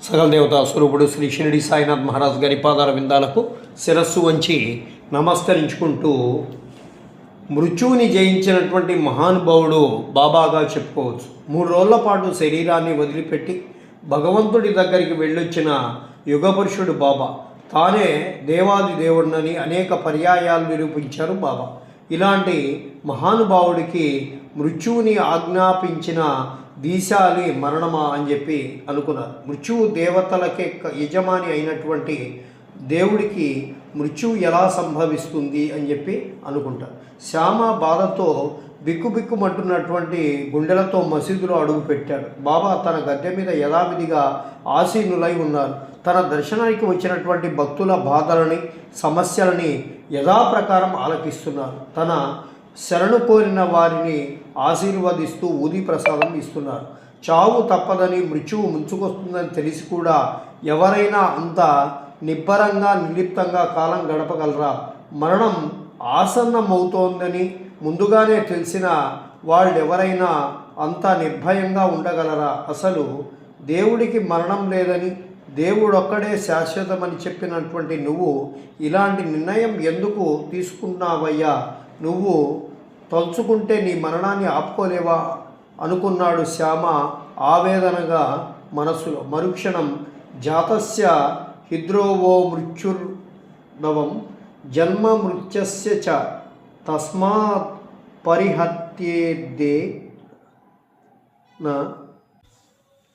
సకల దేవతా స్వరూపుడు శ్రీ షిరిడి సాయినాథ్ మహారాజ్ గారి పాదాల విందాలకు శిరస్సు వంచి నమస్కరించుకుంటూ మృత్యువుని జయించినటువంటి మహానుభావుడు బాబాగా చెప్పుకోవచ్చు. 3 రోజుల పాటు శరీరాన్ని వదిలిపెట్టి భగవంతుడి దగ్గరికి వెళ్ళొచ్చిన యుగపురుషుడు బాబా. తానే దేవాది దేవుడినని అనేక పర్యాయాలు నిరూపించారు బాబా. ఇలాంటి మహానుభావుడికి మృత్యువుని ఆజ్ఞాపించిన దీశాలి మరణమా అని చెప్పి అనుకున్నారు. మృత్యువు దేవతలకే యజమాని అయినటువంటి దేవుడికి మృత్యువు ఎలా సంభవిస్తుంది అని చెప్పి అనుకుంటారు. శ్యామ బాధతో బిక్కుబిక్కుమంటున్నటువంటి గుండెలతో మసీదులో అడుగు పెట్టాడు. బాబా తన గద్దె మీద యథావిధిగా ఆసీనులై ఉన్నారు. తన దర్శనానికి వచ్చినటువంటి భక్తుల బాధలని సమస్యలని యథాప్రకారం ఆలకిస్తున్నారు. తన శరణు కోరిన వారిని ఆశీర్వదిస్తూ ఊది ప్రసాదం ఇస్తున్నారు. చావు తప్పదని మృత్యువు ముంచుకొస్తుందని తెలిసి కూడా ఎవరైనా అంత నిబ్బరంగా నిర్లిప్తంగా కాలం గడపగలరా? మరణం ఆసన్నమవుతోందని ముందుగానే తెలిసిన వాళ్ళెవరైనా అంత నిర్భయంగా ఉండగలరా? అసలు దేవుడికి మరణం లేదని దేవుడొక్కడే శాశ్వతమని చెప్పినటువంటి నువ్వు ఇలాంటి నిర్ణయం ఎందుకు తీసుకున్నావయ్యా? నువ్వు తలుచుకుంటే నీ మరణాన్ని ఆపుకోలేవా అనుకున్నాడు శ్యామ ఆవేదనగా మనస్సులో. మరుక్షణం జాతస్య హిద్రోవో మృత్యుర్భవం జన్మ మృత్యస్య చ తస్మాత్ పరిహత్యేద్దే.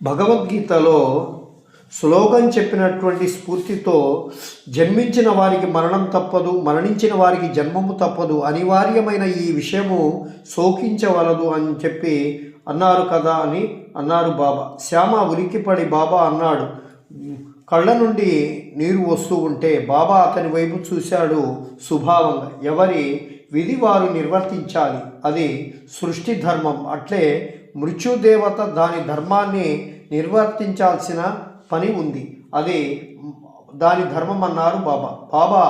భగవద్గీతలో శ్లోకం చెప్పినటువంటి స్ఫూర్తితో జన్మించిన వారికి మరణం తప్పదు, మరణించిన వారికి జన్మము తప్పదు, అనివార్యమైన ఈ విషయము శోకించవలదు అని చెప్పి అన్నారు కదా అని అన్నారు బాబా. శ్యామ ఉలిక్కిపడి బాబా అన్నాడు. కళ్ళ నుండి నీరు వస్తూ ఉంటే బాబా అతని వైపు చూశాడు సుభావంగా. ఎవరి విధి వారు నిర్వర్తించాలి, అది సృష్టి ధర్మం. అట్లే మృత్యుదేవత దాని ధర్మాన్ని నిర్వర్తించాల్సిన పని ఉంది, అది దాని ధర్మం అన్నారు బాబా. బాబా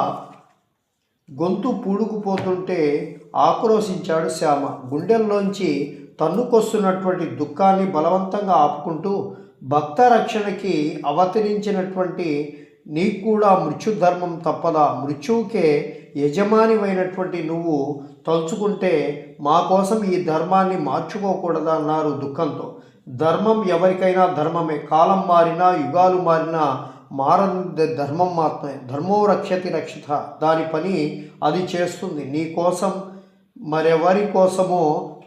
గొంతు పూడుకుపోతుంటే ఆక్రోశించాడు శ్యామ. గుండెల్లోంచి తన్నుకొస్తున్నటువంటి దుఃఖాన్ని బలవంతంగా ఆపుకుంటూ, భక్త రక్షణకి అవతరించినటువంటి నీకు కూడా మృత్యుధర్మం తప్పదా? మృత్యువుకే యజమానివైనటువంటి నువ్వు తలుచుకుంటే మా కోసం ఈ ధర్మాన్ని మార్చుకోకూడదా అన్నారు దుఃఖంతో. ధర్మం ఎవరికైనా ధర్మమే. కాలం మారినా యుగాలు మారినా మారని ధర్మం మాత్రమే. ధర్మో రక్షతి రక్షిత, దాని పని అది చేస్తుంది. నీ కోసం మరెవరి కోసమో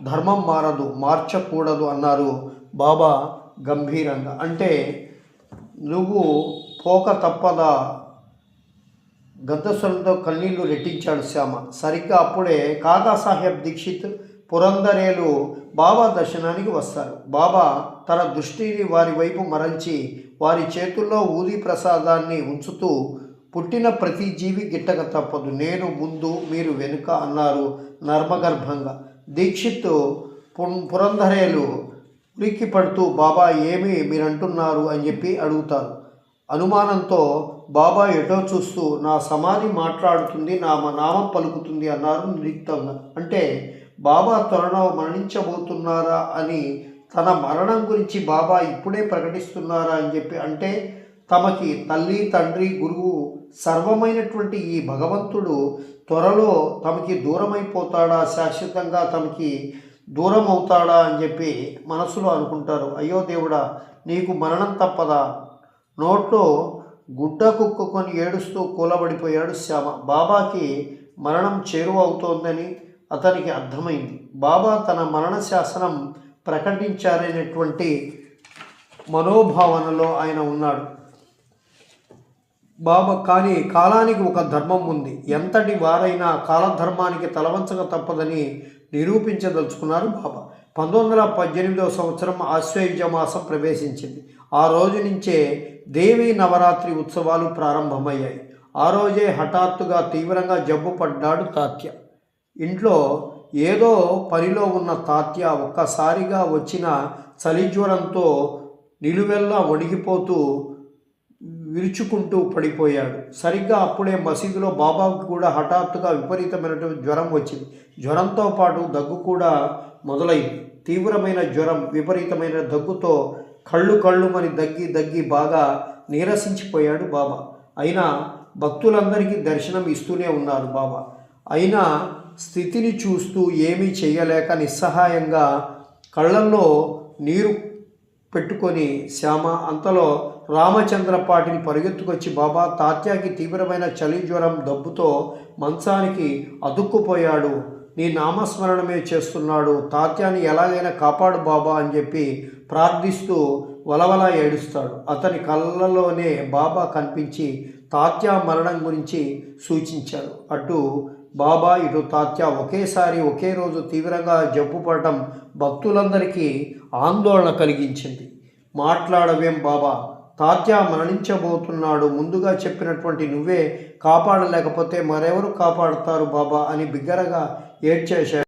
ధర్మం మారదు, మార్చకూడదు అన్నారు బాబా గంభీరంగా. అంటే నువ్వు పోక తప్పదా? గద్దస్వరంతో కన్నీళ్లు రెట్టించాడు శ్యామ. సరిగ్గా అప్పుడే కాకాసాహెబ్ దీక్షిత్ పురందరేలు బాబా దర్శనానికి వస్తారు. బాబా తన దృష్టిని వారి వైపు మరల్చి వారి చేతుల్లో ఊది ప్రసాదాన్ని ఉంచుతూ, పుట్టిన ప్రతి జీవి గిట్టక తప్పదు, నేను ముందు మీరు వెనుక అన్నారు నర్మగర్భంగా. దీక్షిత్ పురందరేలు ఉలిక్కి పడుతూ బాబా ఏమి మీరంటున్నారు అని చెప్పి అడుగుతారు. అనుమానంతో బాబా ఎటో చూస్తూ నా సమాధి మాట్లాడుతుంది, నా నామం పలుకుతుంది అన్నారు నిర్లిప్తంగా. అంటే బాబా త్వరలో మరణించబోతున్నారా అని, తన మరణం గురించి బాబా ఇప్పుడే ప్రకటిస్తున్నారా అని చెప్పి, అంటే తమకి తల్లి తండ్రి గురువు సర్వమైనటువంటి ఈ భగవంతుడు త్వరలో తమకి దూరమైపోతాడా, శాశ్వతంగా తమకి దూరం అవుతాడా అని చెప్పి మనసులో అనుకుంటారు. అయ్యో దేవుడా, నీకు మరణం తప్పదా? నోట్లో గుడ్డ కుక్కుకొని ఏడుస్తూ కూలబడిపోయాడు శ్యామ. బాబాకి మరణం చేరువ అవుతోందని అతనికి అర్థమైంది. బాబా తన మరణ శాసనం ప్రకటించారనేటువంటి మనోభావనలో ఆయన ఉన్నాడు. బాబా కానీ కాలానికి ఒక ధర్మం ఉంది, ఎంతటి వారైనా కాలధర్మానికి తలవంచక తప్పదని నిరూపించదలుచుకున్నారు బాబా. 1918వ సంవత్సరం ఆశ్వయుజ మాసం ప్రవేశించింది. ఆ రోజు నుంచే దేవీ నవరాత్రి ఉత్సవాలు ప్రారంభమయ్యాయి. ఆ రోజే హఠాత్తుగా తీవ్రంగా జబ్బు పడ్డాడు తాత్య. ఇంట్లో ఏదో పనిలో ఉన్న తాత్య ఒక్కసారిగా వచ్చిన చలిజ్వరంతో నిలువెల్లా వణికిపోతూ విరుచుకుంటూ పడిపోయాడు. సరిగ్గా అప్పుడే మసీదులో బాబాకు కూడా హఠాత్తుగా విపరీతమైనటువంటి జ్వరం వచ్చింది. జ్వరంతో పాటు దగ్గు కూడా మొదలైంది. తీవ్రమైన జ్వరం, విపరీతమైన దగ్గుతో కళ్ళుమని దగ్గి బాగా నీరసించిపోయాడు బాబా. అయినా భక్తులందరికీ దర్శనం ఇస్తూనే ఉన్నారు బాబా. అయినా స్థితిని చూస్తూ ఏమీ చేయలేక నిస్సహాయంగా కళ్ళల్లో నీరు పెట్టుకొని శ్యామ. అంతలో రామచంద్ర పాటిల్ పరిగెత్తుకొచ్చి, బాబా, తాత్యాకి తీవ్రమైన చలి జ్వరం, దబ్బుతో మంచానికి అతుక్కుపోయాడు. నీ నామస్మరణమే చేస్తున్నాడు. తాత్యాని ఎలాగైనా కాపాడు బాబా అని చెప్పి ప్రార్థిస్తూ వలవలా ఏడుస్తాడు. అతని కళ్ళలోనే బాబా కనిపించి తాత్యా మరణం గురించి సూచించారు. అటు బాబా ఇటు తాత్య ఒకేసారి ఒకే రోజు తీవ్రంగా జబ్బు పడటం భక్తులందరికీ ఆందోళన కలిగించింది. మాట్లాడవేం బాబా, తాత్య మరణించబోతున్నాడు. ముందుగా చెప్పినటువంటి నువ్వే కాపాడలేకపోతే మరెవరు కాపాడుతారు బాబా అని బిగ్గరగా ఏడ్చేశాడు.